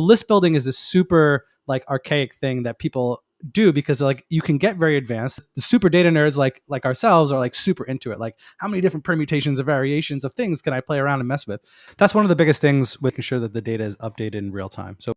List building is this super like archaic thing that people do because like you can get very advanced. The super data nerds like ourselves are like super into it. Like how many different permutations or variations of things can I play around and mess with? That's one of the biggest things with making sure that the data is updated in real time. So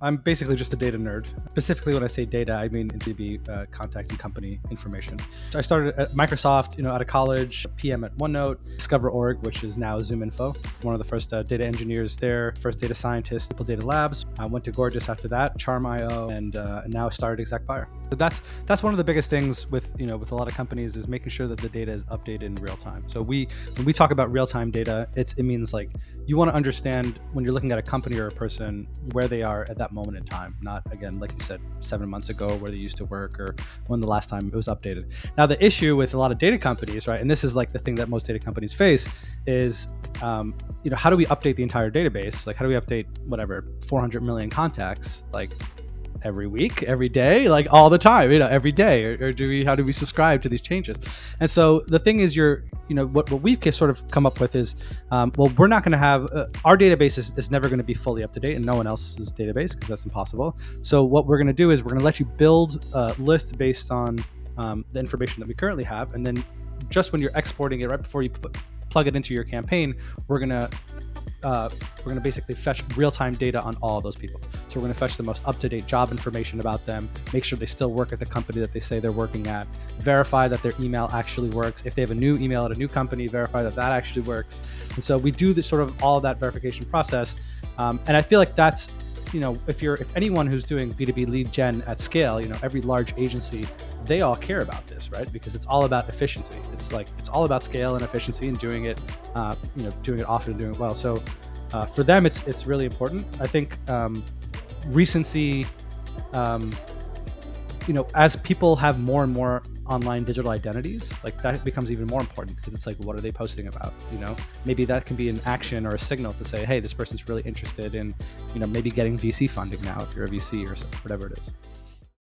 I'm basically just a data nerd. Specifically, when I say data, I mean B2B contacts and company information. So I started at Microsoft, out of college, PM at OneNote, Discover Org, which is now ZoomInfo. One of the first data engineers there, first data scientist, Apple Data Labs. I went to Gorgeous after that, Charm.io, and now started Exec Buyer. So that's one of the biggest things with with a lot of companies is making sure that the data is updated in real time. So when we talk about real time data, it means like you want to understand when you're looking at a company or a person where they are at that moment in time, not again like you said 7 months ago where they used to work or when the last time it was updated. Now the issue with a lot of data companies, right, and this is like the thing that most data companies face is how do we update the entire database? Like how do we update 400 million contacts like every week, every day, like all the time, every day, or how do we subscribe to these changes? And so the thing is, what we've sort of come up with is, we're not going to have our database is never going to be fully up to date, and no one else's database because that's impossible. So what we're going to do is we're going to let you build a list based on the information that we currently have, and then just when you're exporting it, right before you plug it into your campaign, we're going to basically fetch real-time data on all of those people. So we're going to fetch the most up-to-date job information about them, make sure they still work at the company that they say they're working at, verify that their email actually works. If they have a new email at a new company, verify that actually works. And so we do this sort of all of that verification process. And I feel like that's, if anyone who's doing B2B lead gen at scale, every large agency, they all care about this, right? Because it's all about efficiency. It's all about scale and efficiency and doing it, doing it often and doing it well. So for them, it's really important. I think recency, as people have more and more online digital identities, like that becomes even more important because it's like, what are they posting about? Maybe that can be an action or a signal to say, hey, this person's really interested in, maybe getting VC funding now if you're a VC or whatever it is.